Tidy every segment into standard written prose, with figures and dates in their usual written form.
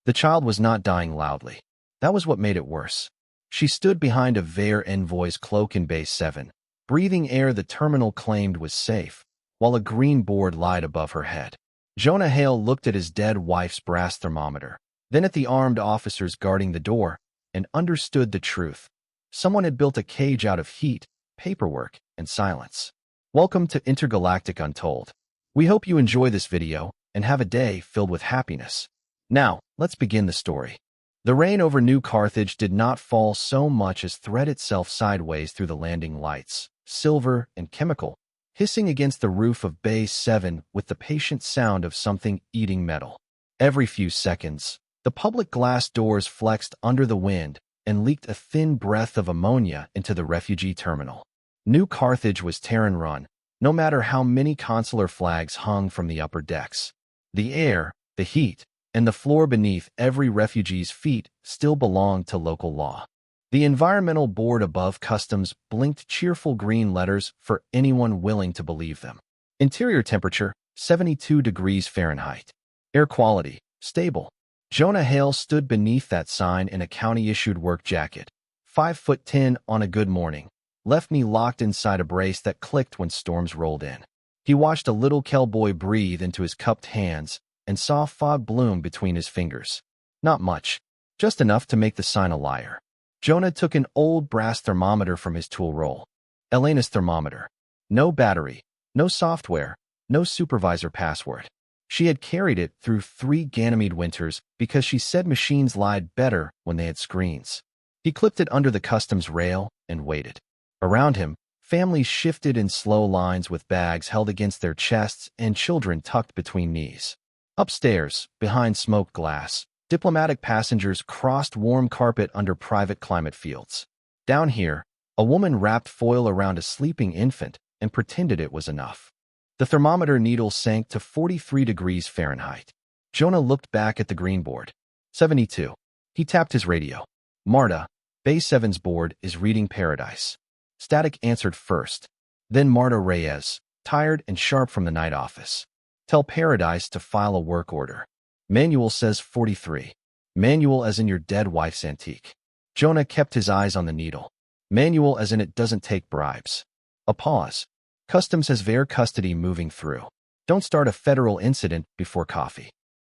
The child was not dying loudly. That was what made it worse. She stood behind a Vair envoy's cloak in Base 7, breathing air the terminal claimed was safe, while a green board lied above her head. Jonah Hale looked at his dead wife's brass thermometer, then at the armed officers guarding the door, and understood the truth. Someone had built a cage out of heat, paperwork, and silence. Welcome to Intergalactic Untold. We hope you enjoy this video and have a day filled with happiness. Now, let's begin the story. The rain over New Carthage did not fall so much as thread itself sideways through the landing lights, silver and chemical, hissing against the roof of Bay 7 with the patient sound of something eating metal. Every few seconds, the public glass doors flexed under the wind and leaked a thin breath of ammonia into the refugee terminal. New Carthage was Terran-run, no matter how many consular flags hung from the upper decks. The air, the heat, and the floor beneath every refugee's feet still belonged to local law. The environmental board above customs blinked cheerful green letters for anyone willing to believe them. Interior temperature, 72 degrees Fahrenheit. Air quality, stable. Jonah Hale stood beneath that sign in a county-issued work jacket, 5'10" on a good morning, left knee locked inside a brace that clicked when storms rolled in. He watched a little cowboy breathe into his cupped hands and saw fog bloom between his fingers. Not much, just enough to make the sign a liar. Jonah took an old brass thermometer from his tool roll. Ailen's thermometer. No battery, no software, no supervisor password. She had carried it through 3 Ganymede winters because she said machines lied better when they had screens. He clipped it under the customs rail and waited. Around him, families shifted in slow lines with bags held against their chests and children tucked between knees. Upstairs, behind smoked glass, diplomatic passengers crossed warm carpet under private climate fields. Down here, a woman wrapped foil around a sleeping infant and pretended it was enough. The thermometer needle sank to 43 degrees Fahrenheit. Jonah looked back at the green board. 72. He tapped his radio. Marta, Bay 7's board is reading Paradise. Static answered first. Then Marta Reyes, tired and sharp from the night office. Tell Paradise to file a work order. Manual says 43. Manual as in your dead wife's antique. Jonah kept his eyes on the needle. Manual as in it doesn't take bribes. A pause. Customs has Vair custody moving through. Don't start a federal incident before coffee.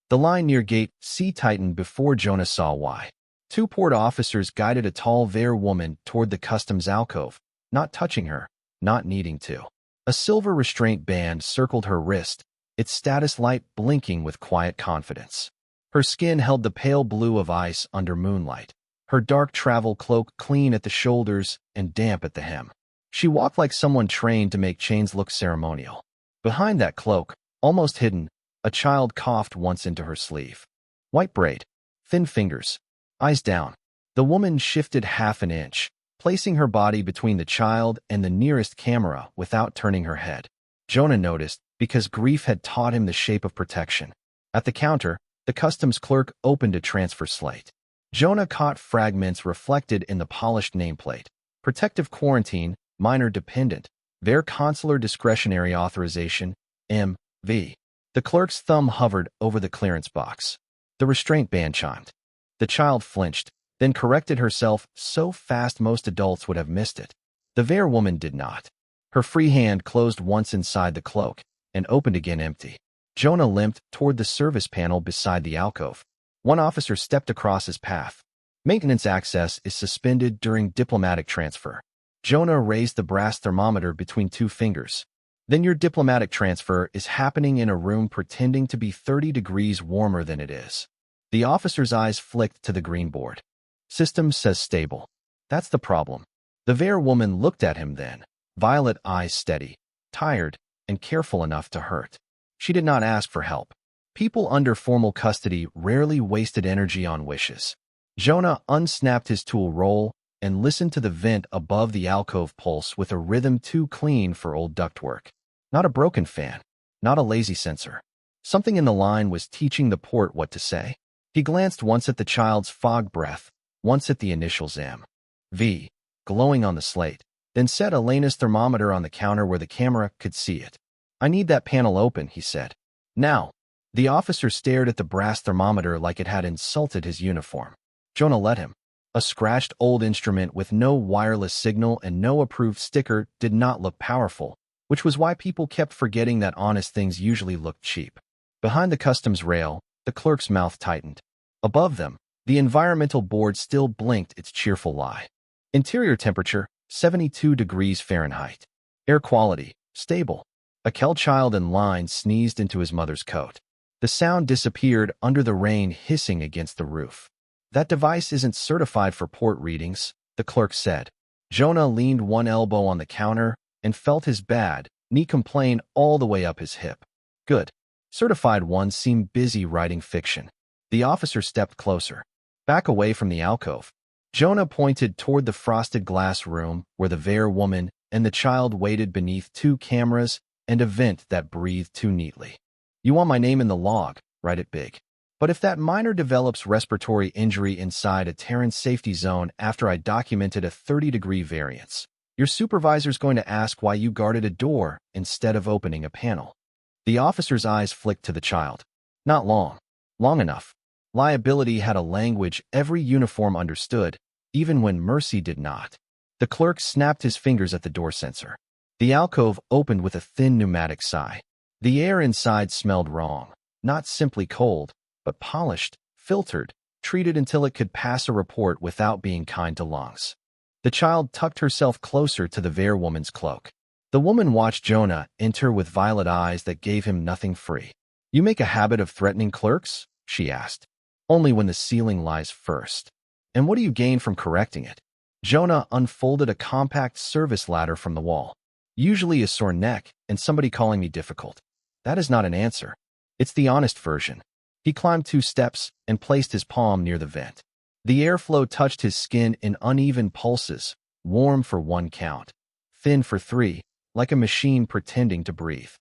The line near gate C tightened before Jonah saw why. 2 port officers guided a tall Vair woman toward the customs alcove, not touching her, not needing to. A silver restraint band circled her wrist, its status light blinking with quiet confidence. Her skin held the pale blue of ice under moonlight, her dark travel cloak clean at the shoulders and damp at the hem. She walked like someone trained to make chains look ceremonial. Behind that cloak, almost hidden, a child coughed once into her sleeve. White braid, thin fingers, eyes down. The woman shifted half an inch, placing her body between the child and the nearest camera without turning her head. Jonah noticed, because grief had taught him the shape of protection. At the counter, the customs clerk opened a transfer slate. Jonah caught fragments reflected in the polished nameplate. Protective quarantine, minor dependent, Vair consular discretionary authorization, M.V. The clerk's thumb hovered over the clearance box. The restraint band chimed. The child flinched, then corrected herself so fast most adults would have missed it. The Vair woman did not. Her free hand closed once inside the cloak and opened again empty. Jonah limped toward the service panel beside the alcove. One officer stepped across his path. Maintenance access is suspended during diplomatic transfer. Jonah raised the brass thermometer between 2 fingers. Then your diplomatic transfer is happening in a room pretending to be 30 degrees warmer than it is. The officer's eyes flicked to the green board. System says stable. That's the problem. The Vair woman looked at him then, violet eyes steady, tired, and careful enough to hurt. She did not ask for help. People under formal custody rarely wasted energy on wishes. Jonah unsnapped his tool roll and listened to the vent above the alcove pulse with a rhythm too clean for old ductwork. Not a broken fan, not a lazy sensor. Something in the line was teaching the port what to say. He glanced once at the child's fog breath, once at the initials M.V. glowing on the slate, then set Elena's thermometer on the counter where the camera could see it. I need that panel open, he said. Now. The officer stared at the brass thermometer like it had insulted his uniform. Jonah let him. A scratched old instrument with no wireless signal and no approved sticker did not look powerful, which was why people kept forgetting that honest things usually looked cheap. Behind the customs rail, the clerk's mouth tightened. Above them, the environmental board still blinked its cheerful lie. Interior temperature, 72 degrees Fahrenheit. Air quality, stable. A Kel child in line sneezed into his mother's coat. The sound disappeared under the rain hissing against the roof. That device isn't certified for port readings, the clerk said. Jonah leaned one elbow on the counter and felt his bad knee complain all the way up his hip. Good. Certified ones seemed busy writing fiction. The officer stepped closer. Back away from the alcove. Jonah pointed toward the frosted glass room where the Vare woman and the child waited beneath two cameras and a vent that breathed too neatly. You want my name in the log, write it big. But if that miner develops respiratory injury inside a Terran safety zone after I documented a 30-degree variance, your supervisor's going to ask why you guarded a door instead of opening a panel. The officer's eyes flicked to the child. Not long. Long enough. Liability had a language every uniform understood, even when mercy did not. The clerk snapped his fingers at the door sensor. The alcove opened with a thin pneumatic sigh. The air inside smelled wrong, not simply cold, but polished, filtered, treated until it could pass a report without being kind to lungs. The child tucked herself closer to the Vare woman's cloak. The woman watched Jonah enter with violet eyes that gave him nothing free. You make a habit of threatening clerks? She asked. Only when the ceiling lies first. And what do you gain from correcting it? Jonah unfolded a compact service ladder from the wall. Usually a sore neck and somebody calling me difficult. That is not an answer. It's the honest version. He climbed 2 steps and placed his palm near the vent. The airflow touched his skin in uneven pulses, warm for 1 count, thin for 3, like a machine pretending to breathe.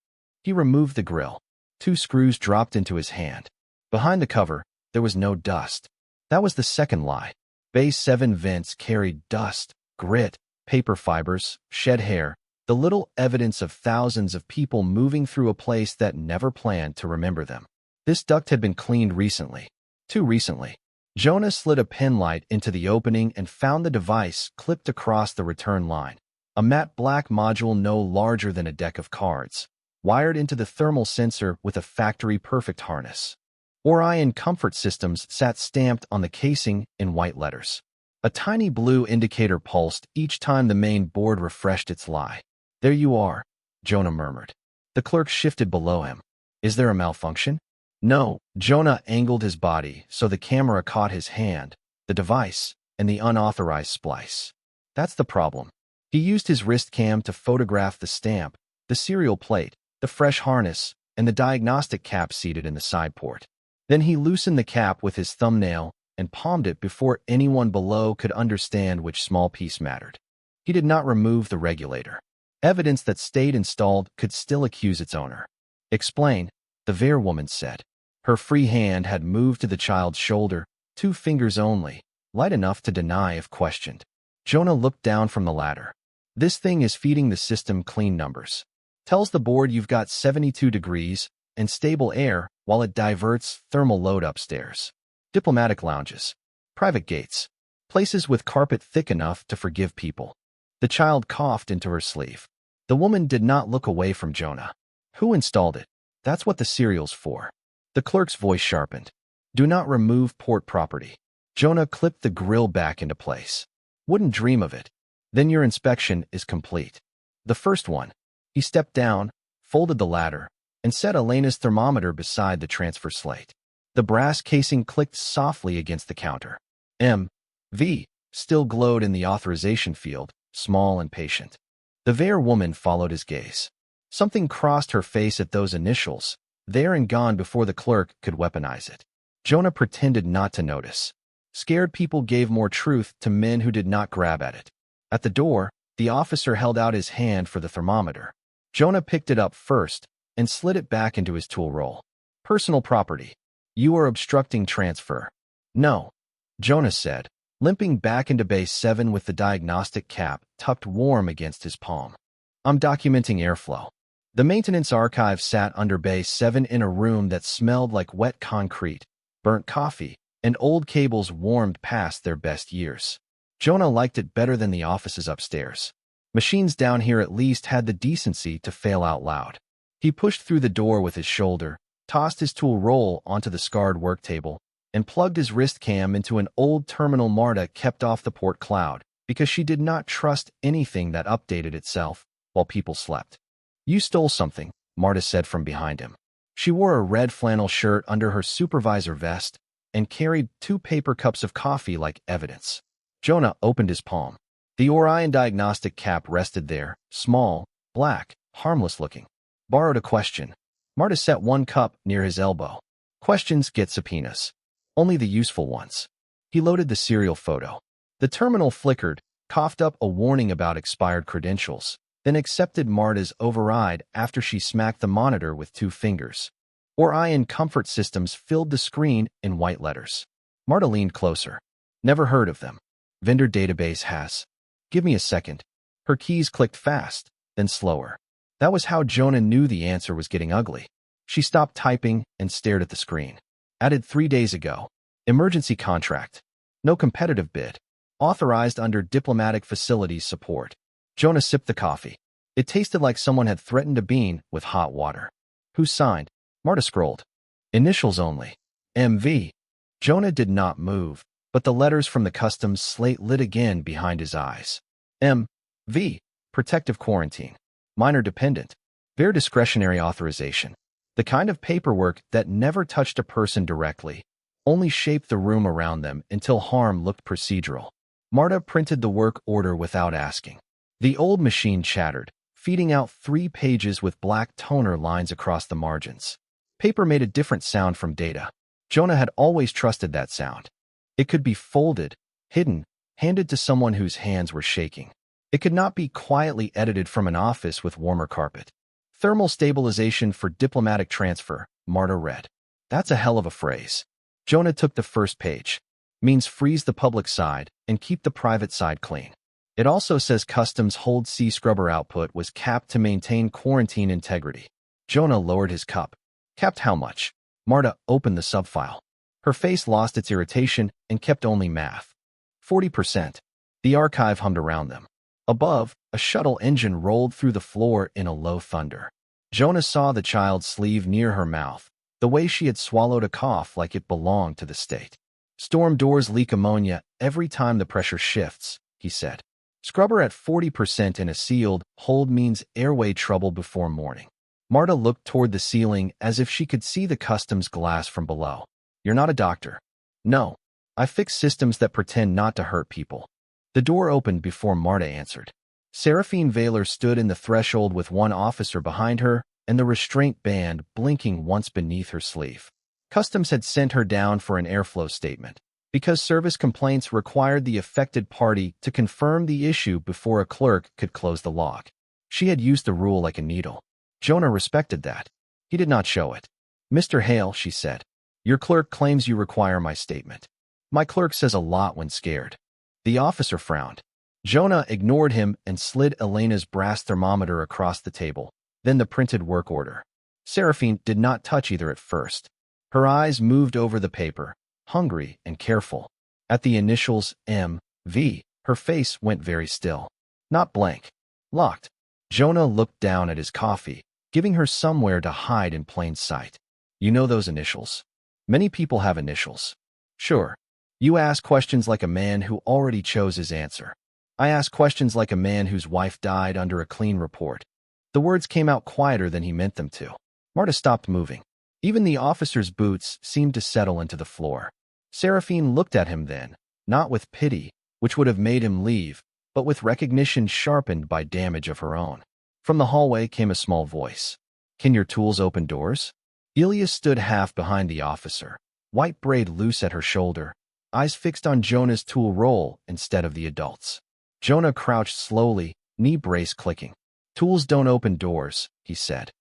He removed the grill. 2 screws dropped into his hand. Behind the cover, there was no dust. That was the second lie. Bay 7 vents carried dust, grit, paper fibers, shed hair, the little evidence of thousands of people moving through a place that never planned to remember them. This duct had been cleaned recently. Too recently. Jonah slid a pen light into the opening and found the device clipped across the return line. A matte black module no larger than a deck of cards, wired into the thermal sensor with a factory-perfect harness. Orion Comfort Systems sat stamped on the casing in white letters. A tiny blue indicator pulsed each time the main board refreshed its lie. There you are, Jonah murmured. The clerk shifted below him. Is there a malfunction? No. Jonah angled his body so the camera caught his hand, the device, and the unauthorized splice. That's the problem. He used his wrist cam to photograph the stamp, the serial plate, the fresh harness, and the diagnostic cap seated in the side port. Then he loosened the cap with his thumbnail and palmed it before anyone below could understand which small piece mattered. He did not remove the regulator. Evidence that stayed installed could still accuse its owner. Explain, the Vare woman said. Her free hand had moved to the child's shoulder, 2 fingers only, light enough to deny if questioned. Jonah looked down from the ladder. This thing is feeding the system clean numbers. Tells the board you've got 72 degrees and stable air while it diverts thermal load upstairs. Diplomatic lounges. Private gates. Places with carpet thick enough to forgive people. The child coughed into her sleeve. The woman did not look away from Jonah. Who installed it? That's what the serial's for. The clerk's voice sharpened. Do not remove port property. Jonah clipped the grill back into place. Wouldn't dream of it. Then your inspection is complete. The first one. He stepped down, folded the ladder, and set Elena's thermometer beside the transfer slate. The brass casing clicked softly against the counter. M.V. still glowed in the authorization field, small and patient. The Vare woman followed his gaze. Something crossed her face at those initials, there and gone before the clerk could weaponize it. Jonah pretended not to notice. Scared people gave more truth to men who did not grab at it. At the door, the officer held out his hand for the thermometer. Jonah picked it up first and slid it back into his tool roll. Personal property. You are obstructing transfer. No, Jonah said, limping back into Bay 7 with the diagnostic cap tucked warm against his palm. I'm documenting airflow. The maintenance archive sat under Bay 7 in a room that smelled like wet concrete, burnt coffee, and old cables warmed past their best years. Jonah liked it better than the offices upstairs. Machines down here at least had the decency to fail out loud. He pushed through the door with his shoulder, tossed his tool roll onto the scarred work table, and plugged his wrist cam into an old terminal Marta kept off the port cloud because she did not trust anything that updated itself while people slept. "You stole something," Marta said from behind him. She wore a red flannel shirt under her supervisor vest and carried 2 paper cups of coffee like evidence. Jonah opened his palm. The Orion diagnostic cap rested there, small, black, harmless-looking. "Borrowed a question." Marta set 1 cup near his elbow. "Questions get subpoenas. Only the useful ones." He loaded the serial photo. The terminal flickered, coughed up a warning about expired credentials, then accepted Marta's override after she smacked the monitor with 2 fingers. Orion Comfort Systems filled the screen in white letters. Marta leaned closer. "Never heard of them. Vendor database has. Give me a second." Her keys clicked fast, then slower. That was how Jonah knew the answer was getting ugly. She stopped typing and stared at the screen. Added 3 days ago. Emergency contract. No competitive bid. Authorized under diplomatic facilities support. Jonah sipped the coffee. It tasted like someone had threatened a bean with hot water. "Who signed?" Marta scrolled. "Initials only. MV." Jonah did not move, but the letters from the customs slate lit again behind his eyes. MV. Protective quarantine. Minor dependent. Bare discretionary authorization. The kind of paperwork that never touched a person directly, only shaped the room around them until harm looked procedural. Marta printed the work order without asking. The old machine chattered, feeding out 3 pages with black toner lines across the margins. Paper made a different sound from data. Jonah had always trusted that sound. It could be folded, hidden, handed to someone whose hands were shaking. It could not be quietly edited from an office with warmer carpet. "Thermal stabilization for diplomatic transfer," Marta read. "That's a hell of a phrase." Jonah took the first page. "Means freeze the public side and keep the private side clean." It also says customs hold sea scrubber output was capped to maintain quarantine integrity. Jonah lowered his cup. "Capped how much?" Marta opened the subfile. Her face lost its irritation and kept only math. 40%. The archive hummed around them. Above, a shuttle engine rolled through the floor in a low thunder. Jonah saw the child's sleeve near her mouth, the way she had swallowed a cough like it belonged to the state. "Storm doors leak ammonia every time the pressure shifts," he said. "Scrubber at 40% in a sealed hold means airway trouble before morning." Marta looked toward the ceiling as if she could see the customs glass from below. "You're not a doctor." "No. I fix systems that pretend not to hurt people." The door opened before Marta answered. Seraphine Vaylor stood in the threshold with 1 officer behind her and the restraint band blinking once beneath her sleeve. Customs had sent her down for an airflow statement, because service complaints required the affected party to confirm the issue before a clerk could close the log. She had used the rule like a needle. Jonah respected that. He did not show it. "Mr. Hale," she said, "your clerk claims you require my statement." "My clerk says a lot when scared." The officer frowned. Jonah ignored him and slid Elena's brass thermometer across the table, then the printed work order. Seraphine did not touch either at first. Her eyes moved over the paper, hungry and careful. At the initials M.V., her face went very still. Not blank. Locked. Jonah looked down at his coffee, giving her somewhere to hide in plain sight. "You know those initials?" "Many people have initials." "Sure. You ask questions like a man who already chose his answer. I ask questions like a man whose wife died under a clean report." The words came out quieter than he meant them to. Marta stopped moving. Even the officer's boots seemed to settle into the floor. Seraphine looked at him then, not with pity, which would have made him leave, but with recognition sharpened by damage of her own. From the hallway came a small voice. "Can your tools open doors?" Ilya stood half behind the officer, white braid loose at her shoulder, eyes fixed on Jonah's tool roll instead of the adult's. Jonah crouched slowly, knee brace clicking. "Tools don't open doors," he said.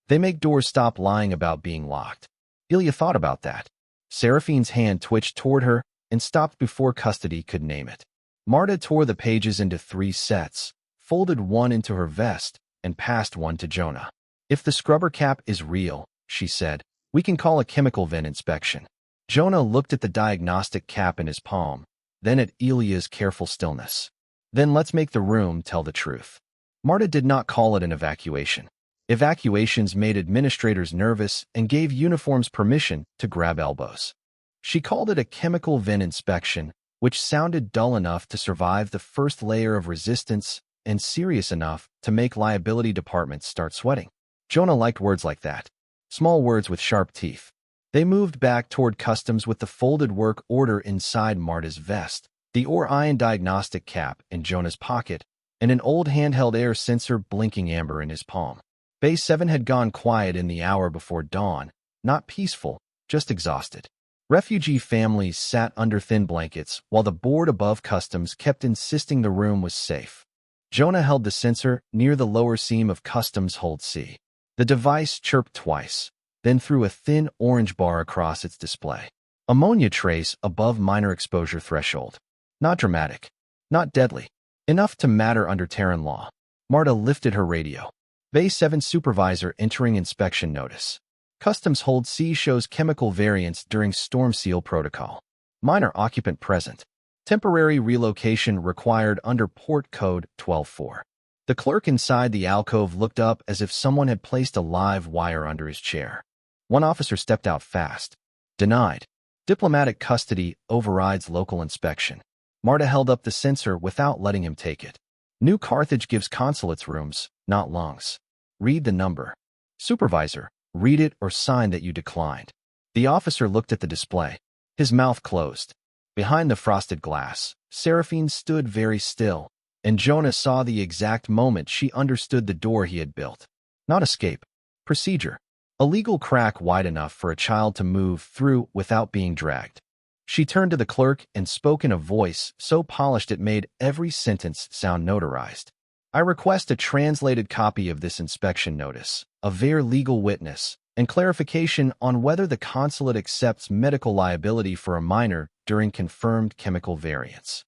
"They make doors stop lying about being locked." Ilya thought about that. Seraphine's hand twitched toward her and stopped before custody could name it. Marta tore the pages into 3 sets, folded one into her vest, and passed one to Jonah. If the scrubber cap is real, she said, we can call a chemical vent inspection. Jonah looked at the diagnostic cap in his palm, then at Elia's careful stillness. Then let's make the room tell the truth. Marta did not call it an evacuation. Evacuations made administrators nervous and gave uniforms permission to grab elbows. She called it a chemical vent inspection, which sounded dull enough to survive the first layer of resistance and serious enough to make liability departments start sweating. Jonah liked words like that. Small words with sharp teeth. They moved back toward customs with the folded work order inside Marta's vest, the Orion diagnostic cap in Jonah's pocket, and an old handheld air sensor blinking amber in his palm. Base 7 had gone quiet in the hour before dawn, not peaceful, just exhausted. Refugee families sat under thin blankets while the board above customs kept insisting the room was safe. Jonah held the sensor near the lower seam of customs hold C. The device chirped twice, then threw a thin orange bar across its display. Ammonia trace above minor exposure threshold. Not dramatic. Not deadly. Enough to matter under Terran law. Marta lifted her radio. Base 7 supervisor entering inspection notice. Customs hold C shows chemical variants during storm seal protocol. Minor occupant present. Temporary relocation required under port code 12-4. The clerk inside the alcove looked up as if someone had placed a live wire under his chair. One officer stepped out fast. Denied. Diplomatic custody overrides local inspection. Marta held up the sensor without letting him take it. New Carthage gives consulates rooms, not lungs. Read the number. Supervisor, read it or sign that you declined. The officer looked at the display. His mouth closed. Behind the frosted glass, Seraphine stood very still, and Jonah saw the exact moment she understood the door he had built. Not escape. Procedure. A legal crack wide enough for a child to move through without being dragged. She turned to the clerk and spoke in a voice so polished it made every sentence sound notarized. I request a translated copy of this inspection notice, a ver legal witness, and clarification on whether the consulate accepts medical liability for a minor during confirmed chemical variants.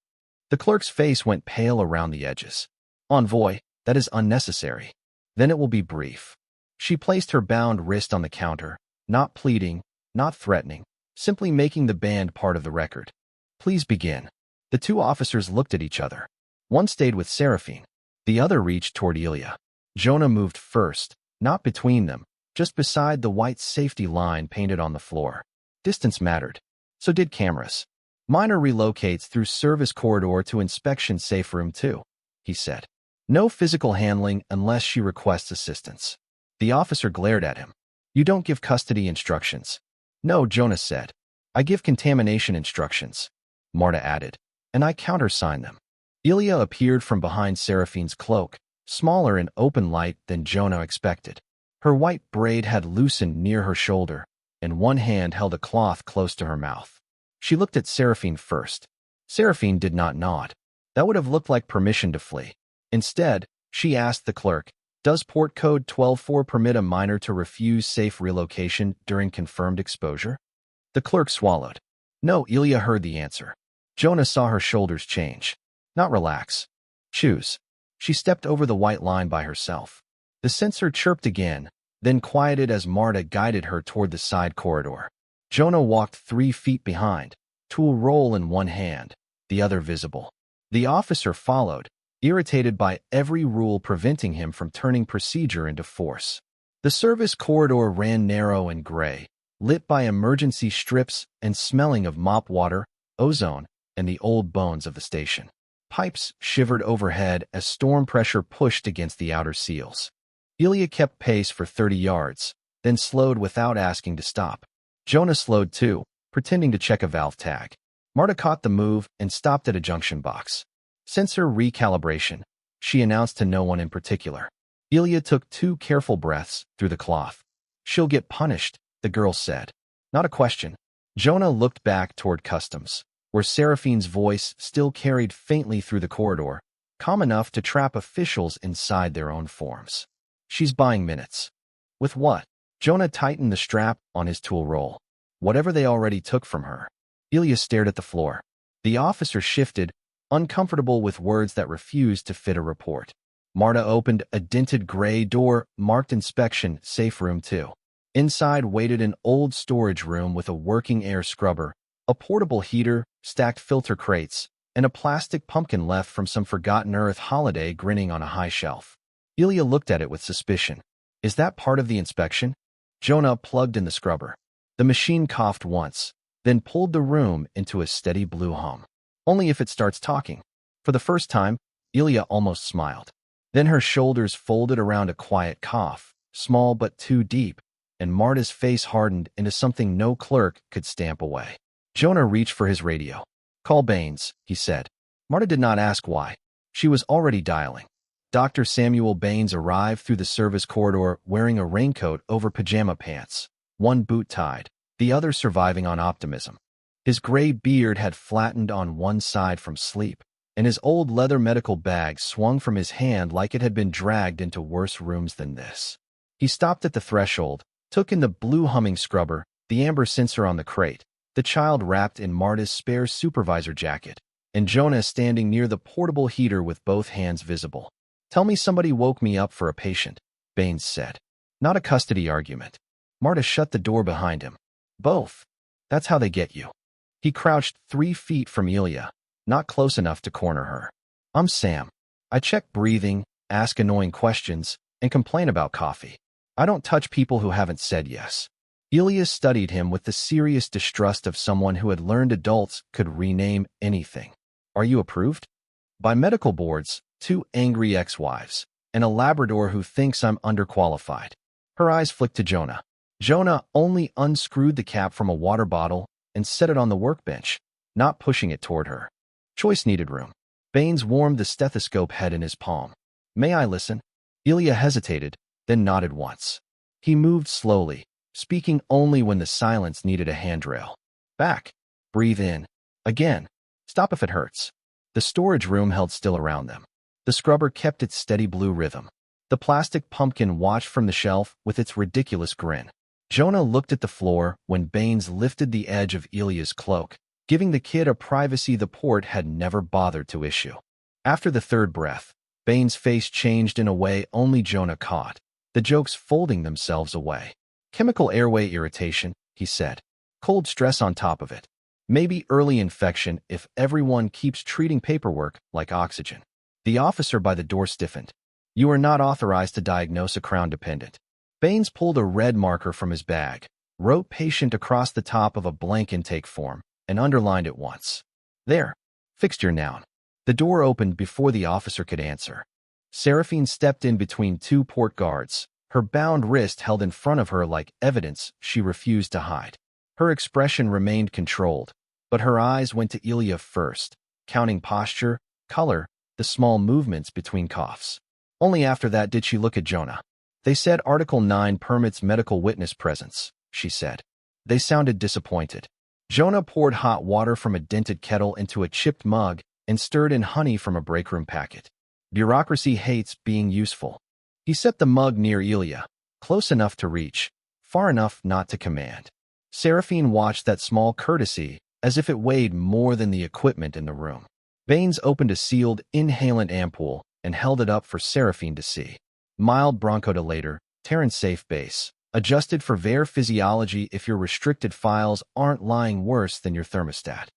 The clerk's face went pale around the edges. Envoy, that is unnecessary. Then it will be brief. She placed her bound wrist on the counter, not pleading, not threatening, simply making the band part of the record. Please begin. The two officers looked at each other. One stayed with Seraphine. The other reached toward Elia. Jonah moved first, not between them, just beside the white safety line painted on the floor. Distance mattered. So did cameras. Minor relocates through service corridor to inspection safe room 2, he said. No physical handling unless she requests assistance. The officer glared at him. You don't give custody instructions. No, Jonah said. I give contamination instructions. Marta added. And I countersign them. Elia appeared from behind Seraphine's cloak, smaller in open light than Jonah expected. Her white braid had loosened near her shoulder, and one hand held a cloth close to her mouth. She looked at Seraphine first. Seraphine did not nod. That would have looked like permission to flee. Instead, she asked the clerk, does port code 12-4 permit a minor to refuse safe relocation during confirmed exposure? The clerk swallowed. No, Elia heard the answer. Jonah saw her shoulders change. Not relax. Choose. She stepped over the white line by herself. The sensor chirped again, then quieted as Marta guided her toward the side corridor. Jonah walked 3 feet behind, tool roll in one hand, the other visible. The officer followed, irritated by every rule preventing him from turning procedure into force. The service corridor ran narrow and gray, lit by emergency strips and smelling of mop water, ozone, and the old bones of the station. Pipes shivered overhead as storm pressure pushed against the outer seals. Elia kept pace for 30 yards, then slowed without asking to stop. Jonah slowed too, pretending to check a valve tag. Marta caught the move and stopped at a junction box. Sensor recalibration, she announced to no one in particular. Elia took 2 careful breaths through the cloth. She'll get punished, the girl said. Not a question. Jonah looked back toward customs, where Seraphine's voice still carried faintly through the corridor, calm enough to trap officials inside their own forms. She's buying minutes. With what? Jonah tightened the strap on his tool roll. Whatever they already took from her. Elia stared at the floor. The officer shifted, uncomfortable with words that refused to fit a report. Marta opened a dinted gray door marked inspection, safe room 2. Inside waited an old storage room with a working air scrubber, a portable heater, stacked filter crates, and a plastic pumpkin left from some forgotten Earth holiday grinning on a high shelf. Ilya looked at it with suspicion. Is that part of the inspection? Jonah plugged in the scrubber. The machine coughed once, then pulled the room into a steady blue hum. Only if it starts talking. For the first time, Ilya almost smiled. Then her shoulders folded around a quiet cough, small but too deep, and Marta's face hardened into something no clerk could stamp away. Jonah reached for his radio. Call Baines, he said. Marta did not ask why. She was already dialing. Dr. Samuel Baines arrived through the service corridor wearing a raincoat over pajama pants, one boot tied, the other surviving on optimism. His gray beard had flattened on one side from sleep, and his old leather medical bag swung from his hand like it had been dragged into worse rooms than this. He stopped at the threshold, took in the blue humming scrubber, the amber sensor on the crate, the child wrapped in Marta's spare supervisor jacket, and Jonah standing near the portable heater with both hands visible. Tell me somebody woke me up for a patient, Baines said. Not a custody argument. Marta shut the door behind him. Both. That's how they get you. He crouched 3 feet from Ilya, not close enough to corner her. I'm Sam. I check breathing, ask annoying questions, and complain about coffee. I don't touch people who haven't said yes. Ilya studied him with the serious distrust of someone who had learned adults could rename anything. Are you approved? By medical boards, 2 angry ex-wives, and a Labrador who thinks I'm underqualified. Her eyes flicked to Jonah. Jonah only unscrewed the cap from a water bottle and set it on the workbench, not pushing it toward her. Choice needed room. Baines warmed the stethoscope head in his palm. May I listen? Ilya hesitated, then nodded once. He moved slowly, speaking only when the silence needed a handrail. Back. Breathe in. Again. Stop if it hurts. The storage room held still around them. The scrubber kept its steady blue rhythm. The plastic pumpkin watched from the shelf with its ridiculous grin. Jonah looked at the floor when Baines lifted the edge of Ilya's cloak, giving the kid a privacy the port had never bothered to issue. After the third breath, Baines' face changed in a way only Jonah caught, the jokes folding themselves away. Chemical airway irritation, he said. Cold stress on top of it. Maybe early infection if everyone keeps treating paperwork like oxygen. The officer by the door stiffened. You are not authorized to diagnose a crown dependent. Baines pulled a red marker from his bag, wrote patient across the top of a blank intake form, and underlined it once. There. Fixed your noun. The door opened before the officer could answer. Seraphine stepped in between 2 port guards, her bound wrist held in front of her like evidence she refused to hide. Her expression remained controlled, but her eyes went to Ilya first, counting posture, color, the small movements between coughs. Only after that did she look at Jonah. They said Article 9 permits medical witness presence, she said. They sounded disappointed. Jonah poured hot water from a dented kettle into a chipped mug and stirred in honey from a breakroom packet. Bureaucracy hates being useful. He set the mug near Ilya, close enough to reach, far enough not to command. Seraphine watched that small courtesy as if it weighed more than the equipment in the room. Baines opened a sealed inhalant ampoule and held it up for Seraphine to see. Mild bronchodilator, Terran safe base, adjusted for Vare physiology if your restricted files aren't lying worse than your thermostat.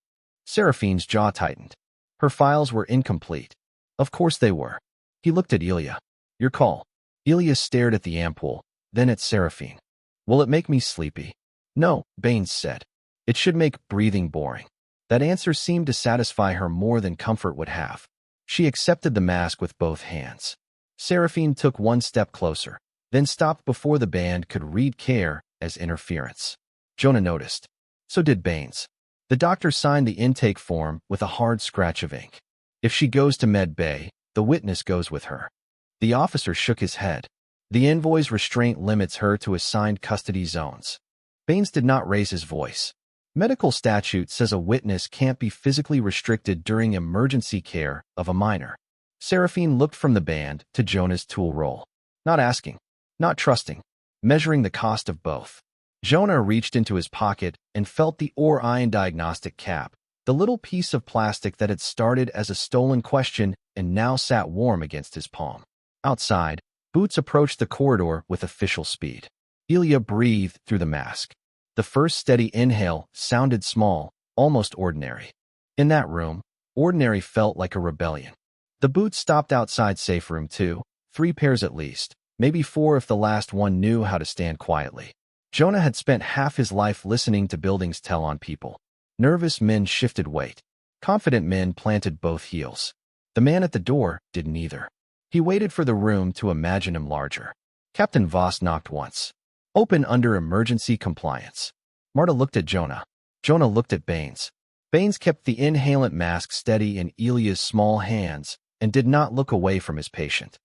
Seraphine's jaw tightened. Her files were incomplete. Of course they were. He looked at Ilya. Your call. Ilya stared at the ampoule, then at Seraphine. Will it make me sleepy? No, Baines said. It should make breathing boring. That answer seemed to satisfy her more than comfort would have. She accepted the mask with both hands. Seraphine took 1 step closer, then stopped before the band could read care as interference. Jonah noticed. So did Baines. The doctor signed the intake form with a hard scratch of ink. If she goes to Med Bay, the witness goes with her. The officer shook his head. The envoy's restraint limits her to assigned custody zones. Baines did not raise his voice. Medical statute says a witness can't be physically restricted during emergency care of a minor. Seraphine looked from the band to Jonah's tool roll. Not asking, not trusting, measuring the cost of both. Jonah reached into his pocket and felt the ore-ion diagnostic cap, the little piece of plastic that had started as a stolen question and now sat warm against his palm. Outside, Boots approached the corridor with official speed. Ilya breathed through the mask. The first steady inhale sounded small, almost ordinary. In that room, ordinary felt like a rebellion. The Boots stopped outside safe room 2, 3 pairs at least, maybe 4 if the last one knew how to stand quietly. Jonah had spent half his life listening to buildings tell on people. Nervous men shifted weight. Confident men planted both heels. The man at the door didn't either. He waited for the room to imagine him larger. Captain Voss knocked once. Open under emergency compliance. Marta looked at Jonah. Jonah looked at Baines. Baines kept the inhalant mask steady in Ilya's small hands and did not look away from his patient.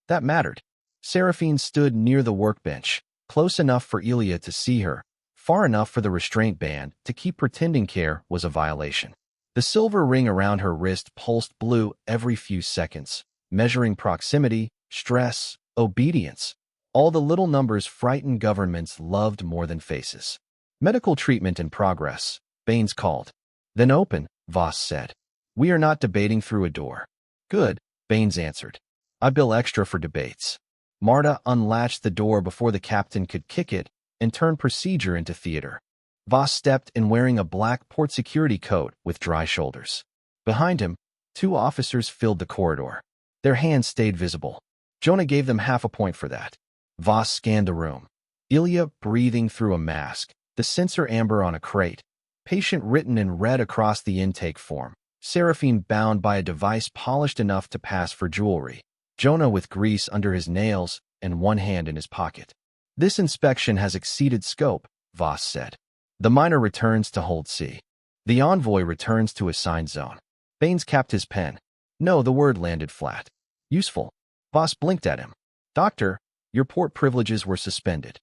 That mattered. Seraphine stood near the workbench, close enough for Ilya to see her, far enough for the restraint band to keep pretending care was a violation. The silver ring around her wrist pulsed blue every few seconds, measuring proximity, stress, obedience. All the little numbers frightened governments loved more than faces. Medical treatment in progress, Baines called. Then open, Voss said. We are not debating through a door. Good, Baines answered. I bill extra for debates. Marta unlatched the door before the captain could kick it and turned procedure into theater. Voss stepped in wearing a black port security coat with dry shoulders. Behind him, 2 officers filled the corridor. Their hands stayed visible. Jonah gave them half a point for that. Voss scanned the room. Ilya breathing through a mask, the sensor amber on a crate, patient written in red across the intake form, Seraphine bound by a device polished enough to pass for jewelry, Jonah with grease under his nails and one hand in his pocket. This inspection has exceeded scope, Voss said. The miner returns to hold C. The envoy returns to assigned zone. Baines capped his pen. No, the word landed flat. Useful. Voss blinked at him. Doctor, your port privileges were suspended.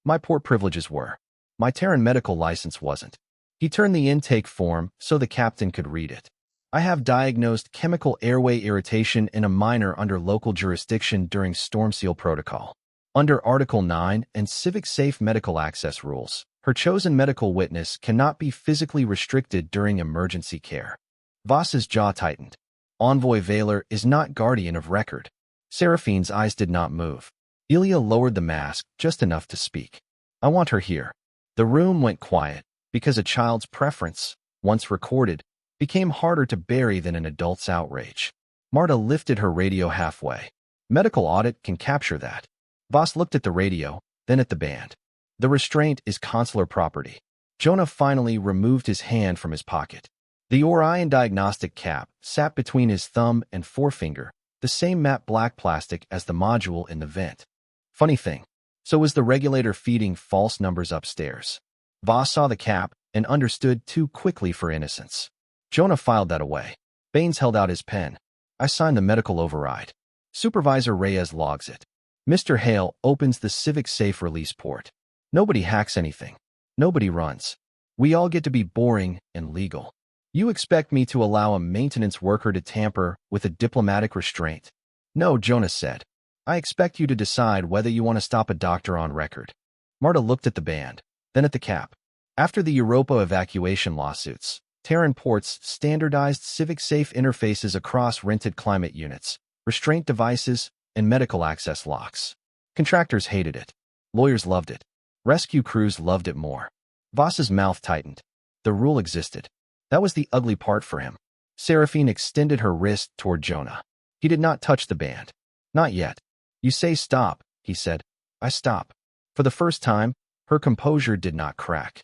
My port privileges were. My Terran medical license wasn't. He turned the intake form so the captain could read it. I have diagnosed chemical airway irritation in a miner under local jurisdiction during Storm Seal Protocol. Under Article 9 and Civic Safe Medical Access Rules, her chosen medical witness cannot be physically restricted during emergency care. Voss's jaw tightened. Envoy Valor is not guardian of record. Seraphine's eyes did not move. Ilya lowered the mask just enough to speak. I want her here. The room went quiet because a child's preference, once recorded, became harder to bury than an adult's outrage. Marta lifted her radio halfway. Medical audit can capture that. Voss looked at the radio, then at the band. The restraint is consular property. Jonah finally removed his hand from his pocket. The Orion diagnostic cap sat between his thumb and forefinger, the same matte black plastic as the module in the vent. Funny thing. So was the regulator feeding false numbers upstairs? Voss saw the cap and understood too quickly for innocence. Jonah filed that away. Baines held out his pen. I signed the medical override. Supervisor Reyes logs it. Mr. Hale opens the Civic Safe release port. Nobody hacks anything. Nobody runs. We all get to be boring and legal. You expect me to allow a maintenance worker to tamper with a diplomatic restraint? No, Jonah said. I expect you to decide whether you want to stop a doctor on record. Marta looked at the band, then at the cap. After the Europa evacuation lawsuits, Terran ports standardized civic safe interfaces across rented climate units, restraint devices, and medical access locks. Contractors hated it. Lawyers loved it. Rescue crews loved it more. Voss's mouth tightened. The rule existed. That was the ugly part for him. Seraphine extended her wrist toward Jonah. He did not touch the band. Not yet. You say stop, he said. I stop. For the first time, her composure did not crack.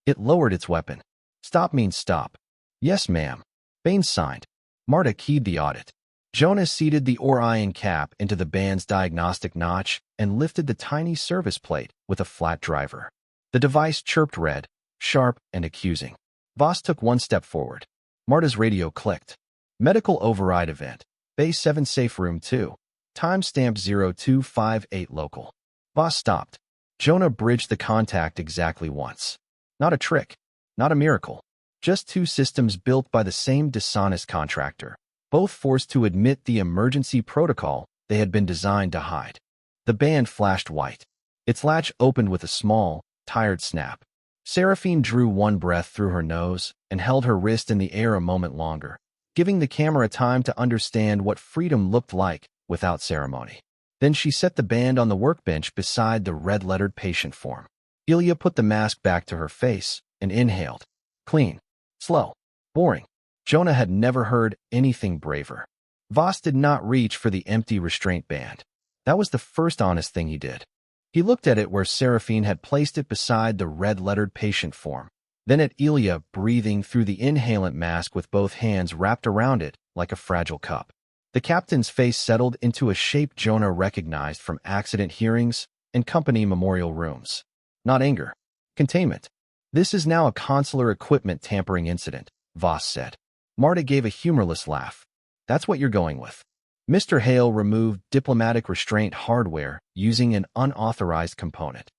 It lowered its weapon. Stop means stop. Yes, ma'am. Baines signed. Marta keyed the audit. Jonah seated the Orion cap into the band's diagnostic notch and lifted the tiny service plate with a flat driver. The device chirped red, sharp and accusing. Voss took one step forward. Marta's radio clicked. Medical override event. Bay 7 Safe Room 2. Timestamp 0258 local. Voss stopped. Jonah bridged the contact exactly once. Not a trick. Not a miracle. Just 2 systems built by the same dishonest contractor, both forced to admit the emergency protocol they had been designed to hide. The band flashed white. Its latch opened with a small, tired snap. Seraphine drew one breath through her nose and held her wrist in the air a moment longer, giving the camera time to understand what freedom looked like without ceremony. Then she set the band on the workbench beside the red-lettered patient form. Ilya put the mask back to her face and inhaled. Clean. Slow. Boring. Jonah had never heard anything braver. Voss did not reach for the empty restraint band. That was the first honest thing he did. He looked at it where Seraphine had placed it beside the red-lettered patient form, then at Ilya breathing through the inhalant mask with both hands wrapped around it like a fragile cup. The captain's face settled into a shape Jonah recognized from accident hearings and company memorial rooms. Not anger. Containment. This is now a consular equipment tampering incident, Voss said. Marta gave a humorless laugh. That's what you're going with. Mr. Hale removed diplomatic restraint hardware using an unauthorized component.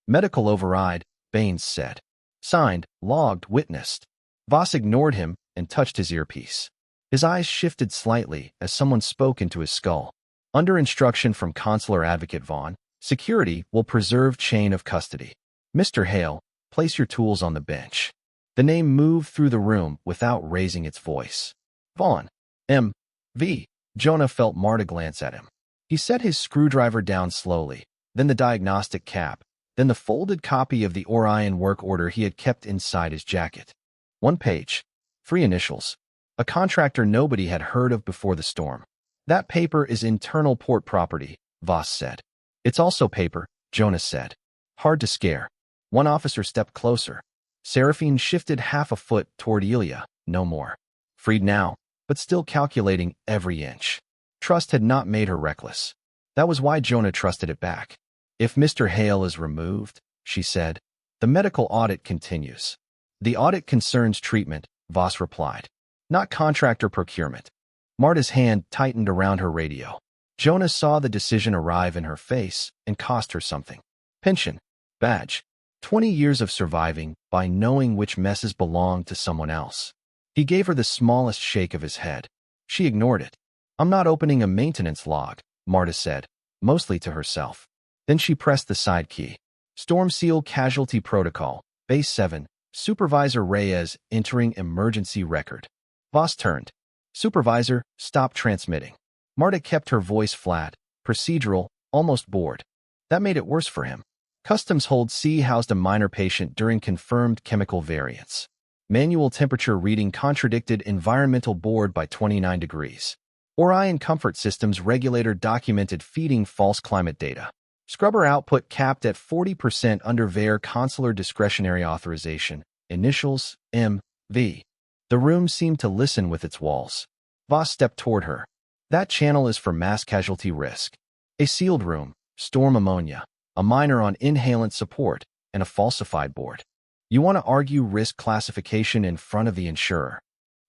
Medical override, Baines said. Signed, logged, witnessed. Voss ignored him and touched his earpiece. His eyes shifted slightly as someone spoke into his skull. Under instruction from Consular Advocate Vaughn, security will preserve chain of custody. Mr. Hale, place your tools on the bench. The name moved through the room without raising its voice. Vaughn. M.V. Jonah felt Marta glance at him. He set his screwdriver down slowly, then the diagnostic cap, then the folded copy of the Orion work order he had kept inside his jacket. 1 page. 3 initials. A contractor nobody had heard of before the storm. That paper is internal port property, Voss said. It's also paper, Jonas said. Hard to scare. One officer stepped closer. Seraphine shifted half a foot toward Ilya, no more. Freed now, but still calculating every inch. Trust had not made her reckless. That was why Jonah trusted it back. If Mr. Hale is removed, she said, the medical audit continues. The audit concerns treatment, Voss replied. Not contractor procurement. Marta's hand tightened around her radio. Jonah saw the decision arrive in her face and cost her something. Pension. Badge. 20 years of surviving by knowing which messes belonged to someone else. He gave her the smallest shake of his head. She ignored it. I'm not opening a maintenance log, Marta said, mostly to herself. Then she pressed the side key. Storm Seal Casualty Protocol, Base 7, Supervisor Reyes entering emergency record. Voss turned. Supervisor, stop transmitting. Marta kept her voice flat, procedural, almost bored. That made it worse for him. Customs Hold C housed a minor patient during confirmed chemical variants. Manual temperature reading contradicted environmental board by 29 degrees. Orion Comfort Systems regulator documented feeding false climate data. Scrubber output capped at 40% under VAIR consular discretionary authorization. Initials, M.V. The room seemed to listen with its walls. Voss stepped toward her. That channel is for mass casualty risk. A sealed room, storm ammonia, a miner on inhalant support, and a falsified board. You want to argue risk classification in front of the insurer.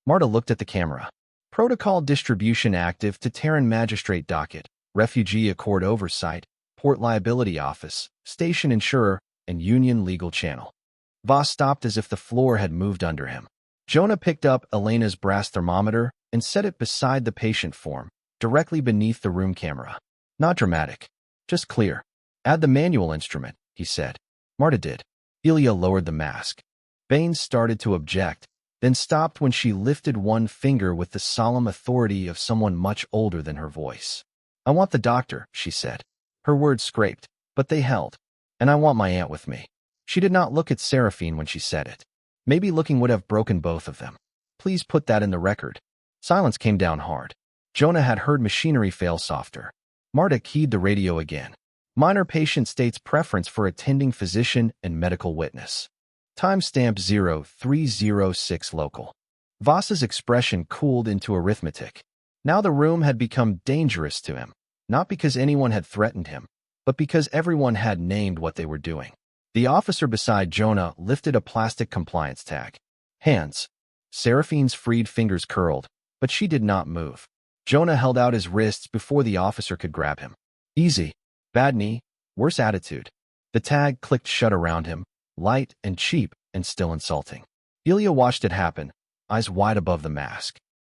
Marta looked at the camera. Protocol distribution active to Terran magistrate docket, refugee accord oversight, port liability office, station insurer, and union legal channel. Voss stopped as if the floor had moved under him. Jonah picked up Elena's brass thermometer and set it beside the patient form, directly beneath the room camera. Not dramatic. Just clear. Add the manual instrument, he said. Marta did. Ilya lowered the mask. Baines started to object, then stopped when she lifted one finger with the solemn authority of someone much older than her voice. I want the doctor, she said. Her words scraped, but they held. And I want my aunt with me. She did not look at Seraphine when she said it. Maybe looking would have broken both of them. Please put that in the record. Silence came down hard. Jonah had heard machinery fail softer. Marta keyed the radio again. Minor patient states preference for attending physician and medical witness. Timestamp 0306 local. Voss's expression cooled into arithmetic. Now the room had become dangerous to him, not because anyone had threatened him, but because everyone had named what they were doing. The officer beside Jonah lifted a plastic compliance tag. Hands. Seraphine's freed fingers curled, but she did not move. Jonah held out his wrists before the officer could grab him. Easy. Bad knee. Worse attitude. The tag clicked shut around him, light and cheap and still insulting. Ilya watched it happen, eyes wide above the mask.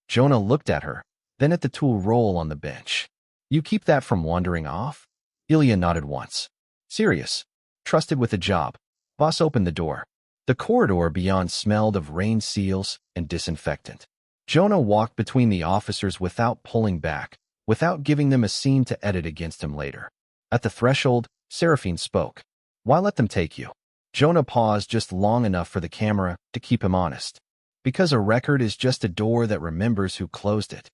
Jonah looked at her, then at the tool roll on the bench. You keep that from wandering off? Ilya nodded once. Serious. Trusted with a job. Voss opened the door. The corridor beyond smelled of rain seals and disinfectant. Jonah walked between the officers without pulling back, without giving them a scene to edit against him later. At the threshold, Seraphine spoke. Why let them take you? Jonah paused just long enough for the camera to keep him honest. Because a record is just a door that remembers who closed it.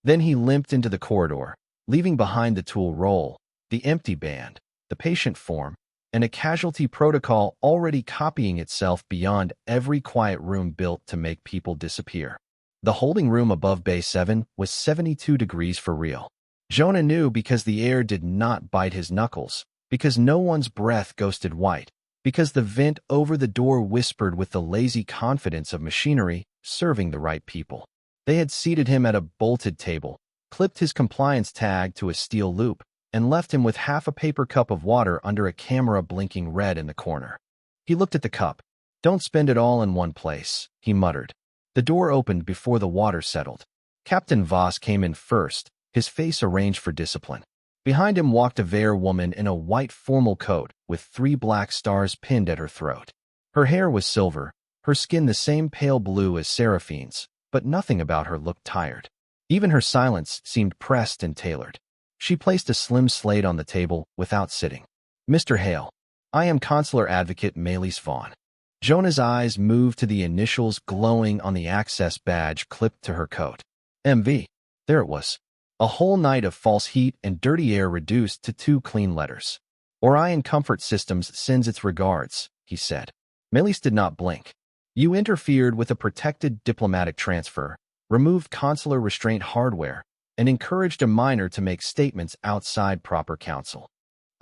Then he limped into the corridor, leaving behind the tool roll, the empty band, the patient form, and a casualty protocol already copying itself beyond every quiet room built to make people disappear. The holding room above Bay 7 was 72 degrees for real. Jonah knew because the air did not bite his knuckles, because no one's breath ghosted white, because the vent over the door whispered with the lazy confidence of machinery serving the right people. They had seated him at a bolted table, clipped his compliance tag to a steel loop, and left him with half a paper cup of water under a camera blinking red in the corner. He looked at the cup. Don't spend it all in one place, he muttered. The door opened before the water settled. Captain Voss came in first, his face arranged for discipline. Behind him walked a Vare woman in a white formal coat with 3 black stars pinned at her throat. Her hair was silver, her skin the same pale blue as Seraphine's, but nothing about her looked tired. Even her silence seemed pressed and tailored. She placed a slim slate on the table without sitting. Mr. Hale, I am consular advocate Melis Vaughn. Jonah's eyes moved to the initials glowing on the access badge clipped to her coat. MV. There it was. A whole night of false heat and dirty air reduced to 2 clean letters. Orion Comfort Systems sends its regards, he said. Melis did not blink. You interfered with a protected diplomatic transfer, removed consular restraint hardware, and encouraged a minor to make statements outside proper counsel.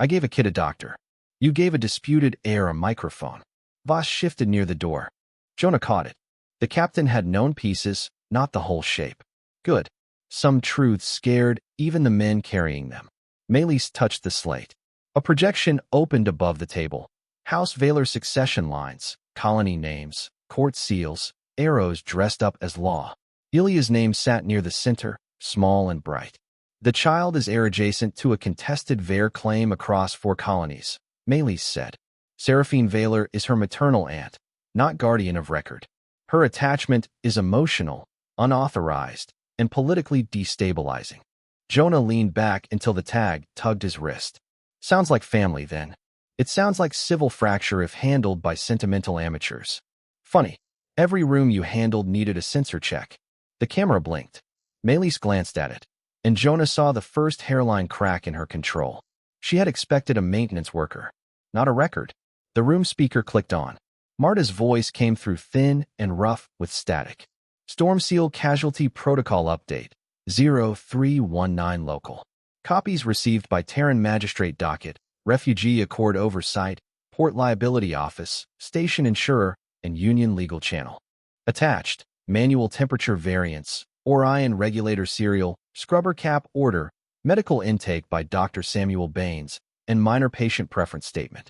I gave a kid a doctor. You gave a disputed heir a microphone. Voss shifted near the door. Jonah caught it. The captain had known pieces, not the whole shape. Good. Some truths scared even the men carrying them. Melis touched the slate. A projection opened above the table. House Valor succession lines, colony names, court seals, arrows dressed up as law. Ilya's name sat near the center, small and bright. The child is heir adjacent to a contested Vare claim across 4 colonies, Melis said. Seraphine Valor is her maternal aunt, not guardian of record. Her attachment is emotional, unauthorized, and politically destabilizing. Jonah leaned back until the tag tugged his wrist. Sounds like family, then. It sounds like civil fracture if handled by sentimental amateurs. Funny. Every room you handled needed a censor check. The camera blinked. Melis glanced at it, and Jonah saw the first hairline crack in her control. She had expected a maintenance worker, not a record. The room speaker clicked on. Marta's voice came through thin and rough with static. Storm Seal Casualty Protocol Update, 0319 local. Copies received by Terran Magistrate Docket, Refugee Accord Oversight, Port Liability Office, Station Insurer, and Union Legal Channel. Attached, Manual Temperature Variance, Orion Regulator Serial, Scrubber Cap Order, Medical Intake by Dr. Samuel Baines, and Minor Patient Preference Statement.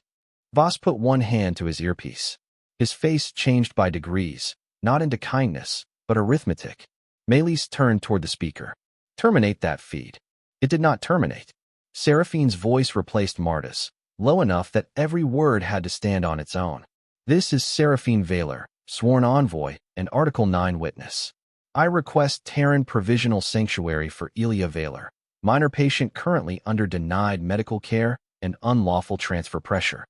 Voss put one hand to his earpiece. His face changed by degrees, not into kindness, but arithmetic. Melis turned toward the speaker. Terminate that feed. It did not terminate. Seraphine's voice replaced Marta's, low enough that every word had to stand on its own. This is Seraphine Valor, sworn envoy and Article 9 witness. I request Terran Provisional Sanctuary for Ilya Valor, minor patient currently under denied medical care and unlawful transfer pressure.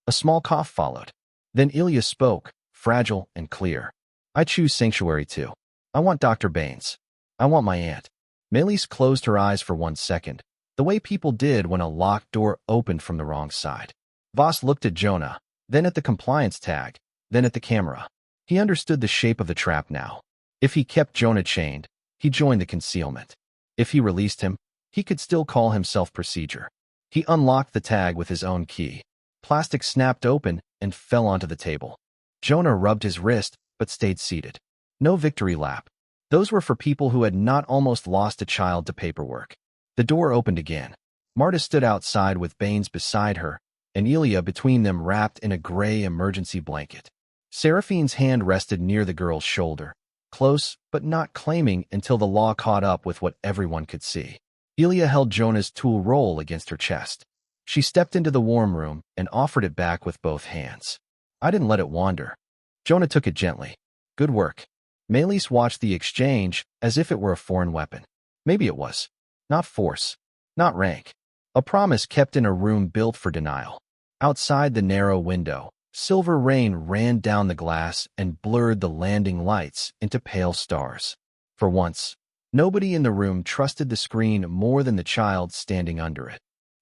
A small cough followed. Then Ilya spoke, fragile and clear. I choose sanctuary too. I want Dr. Baines. I want my aunt. Melis closed her eyes for 1 second, the way people did when a locked door opened from the wrong side. Voss looked at Jonah, then at the compliance tag, then at the camera. He understood the shape of the trap now. If he kept Jonah chained, he joined the concealment. If he released him, he could still call himself procedure. He unlocked the tag with his own key. Plastic snapped open and fell onto the table. Jonah rubbed his wrist, but stayed seated. No victory lap. Those were for people who had not almost lost a child to paperwork. The door opened again. Marta stood outside with Baines beside her, and Ilya between them wrapped in a gray emergency blanket. Seraphine's hand rested near the girl's shoulder, close but not claiming until the law caught up with what everyone could see. Ilya held Jonah's tool roll against her chest. She stepped into the warm room and offered it back with both hands. I didn't let it wander. Jonah took it gently. Good work. Melis watched the exchange as if it were a foreign weapon. Maybe it was. Not force. Not rank. A promise kept in a room built for denial. Outside the narrow window, silver rain ran down the glass and blurred the landing lights into pale stars. For once, nobody in the room trusted the screen more than the child standing under it.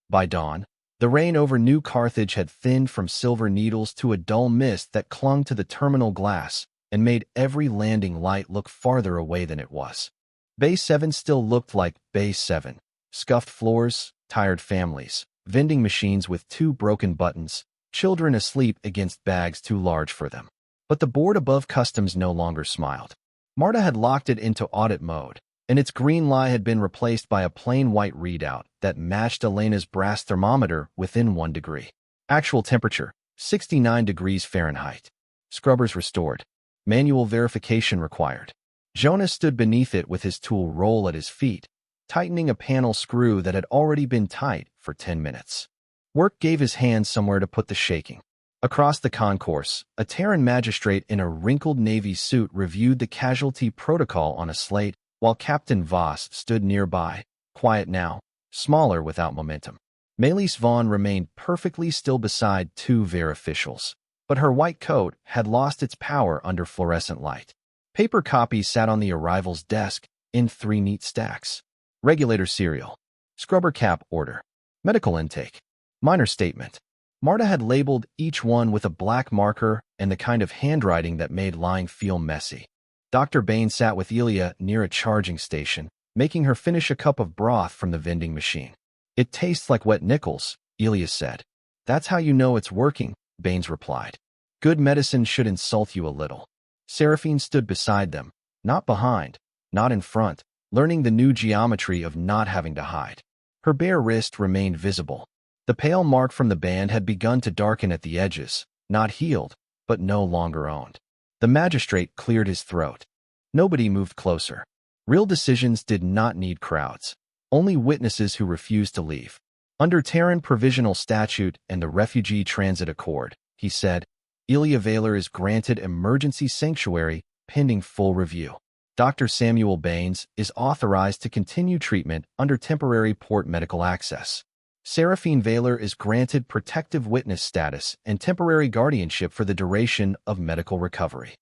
By dawn, the rain over New Carthage had thinned from silver needles to a dull mist that clung to the terminal glass and made every landing light look farther away than it was. Bay 7 still looked like Bay 7. Scuffed floors, tired families, vending machines with 2 broken buttons, children asleep against bags too large for them. But the board above customs no longer smiled. Marta had locked it into audit mode, and its green lie had been replaced by a plain white readout that matched Elena's brass thermometer within 1 degree. Actual temperature, 69 degrees Fahrenheit. Scrubbers restored. Manual verification required. Jonas stood beneath it with his tool roll at his feet, tightening a panel screw that had already been tight for 10 minutes. Work gave his hands somewhere to put the shaking. Across the concourse, a Terran magistrate in a wrinkled navy suit reviewed the casualty protocol on a slate, while Captain Voss stood nearby, quiet now, smaller without momentum. Melis Vaughn remained perfectly still beside 2 VAIR officials, but her white coat had lost its power under fluorescent light. Paper copies sat on the arrival's desk in 3 neat stacks. Regulator serial. Scrubber cap order. Medical intake. Minor statement. Marta had labeled each one with a black marker and the kind of handwriting that made lying feel messy. Dr. Bain sat with Ilya near a charging station, making her finish a cup of broth from the vending machine. It tastes like wet nickels, Ilya said. That's how you know it's working, Baines replied. Good medicine should insult you a little. Seraphine stood beside them, not behind, not in front, learning the new geometry of not having to hide. Her bare wrist remained visible. The pale mark from the band had begun to darken at the edges, not healed, but no longer owned. The magistrate cleared his throat. Nobody moved closer. Real decisions did not need crowds, only witnesses who refused to leave. Under Terran Provisional Statute and the Refugee Transit Accord, he said, Ilya Vaylor is granted emergency sanctuary pending full review. Dr. Samuel Baines is authorized to continue treatment under temporary port medical access. Seraphine Vaylor is granted protective witness status and temporary guardianship for the duration of medical recovery.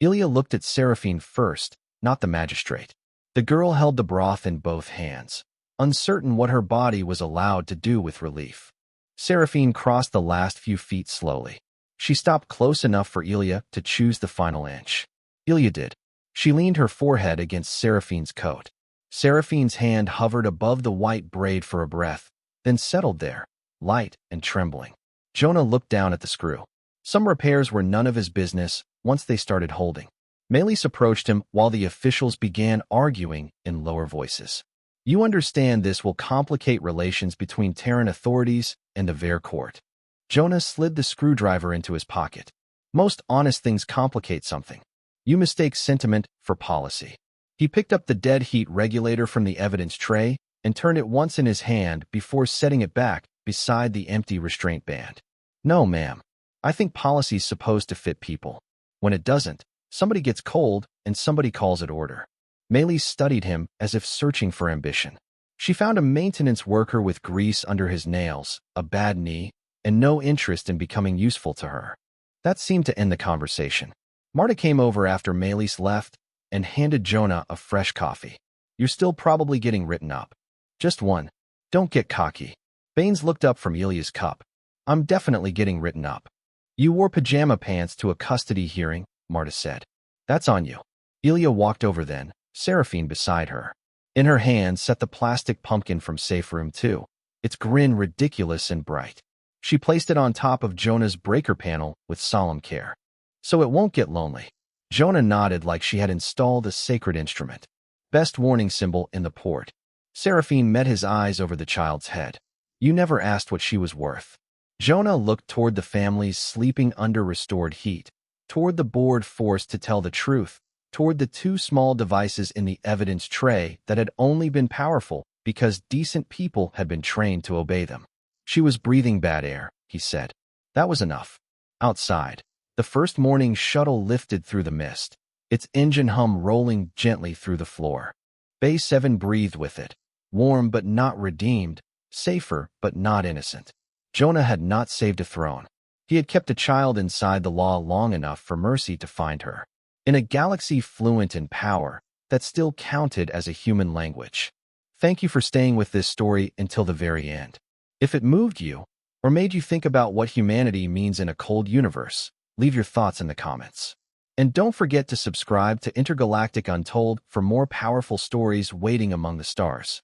Ilya looked at Seraphine first, not the magistrate. The girl held the broth in both hands, uncertain what her body was allowed to do with relief. Seraphine crossed the last few feet slowly. She stopped close enough for Ilya to choose the final inch. Ilya did. She leaned her forehead against Seraphine's coat. Seraphine's hand hovered above the white braid for a breath, then settled there, light and trembling. Jonah looked down at the screw. Some repairs were none of his business once they started holding. Melis approached him while the officials began arguing in lower voices. You understand this will complicate relations between Terran authorities and the Vair court. Jonah slid the screwdriver into his pocket. Most honest things complicate something. You mistake sentiment for policy. He picked up the dead heat regulator from the evidence tray and turned it once in his hand before setting it back beside the empty restraint band. No, ma'am. I think policy's supposed to fit people. When it doesn't, somebody gets cold and somebody calls it order. Melis studied him as if searching for ambition. She found a maintenance worker with grease under his nails, a bad knee, and no interest in becoming useful to her. That seemed to end the conversation. Marta came over after Melis left and handed Jonah a fresh coffee. You're still probably getting written up. Just one. Don't get cocky. Baines looked up from Ilya's cup. I'm definitely getting written up. You wore pajama pants to a custody hearing, Marta said. That's on you. Ilya walked over then, Seraphine beside her. In her hand sat the plastic pumpkin from Safe Room 2, its grin ridiculous and bright. She placed it on top of Jonah's breaker panel with solemn care. So it won't get lonely. Jonah nodded like she had installed a sacred instrument. Best warning symbol in the port. Seraphine met his eyes over the child's head. You never asked what she was worth. Jonah looked toward the families sleeping under restored heat, toward the board forced to tell the truth, toward the 2 small devices in the evidence tray that had only been powerful because decent people had been trained to obey them. She was breathing bad air, he said. That was enough. Outside, the first morning shuttle lifted through the mist, its engine hum rolling gently through the floor. Bay 7 breathed with it. warm but not redeemed, safer but not innocent. Jonah had not saved a throne. He had kept a child inside the law long enough for mercy to find her. In a galaxy fluent in power, that still counted as a human language. Thank you for staying with this story until the very end. If it moved you, or made you think about what humanity means in a cold universe, leave your thoughts in the comments. And don't forget to subscribe to Intergalactic Untold for more powerful stories waiting among the stars.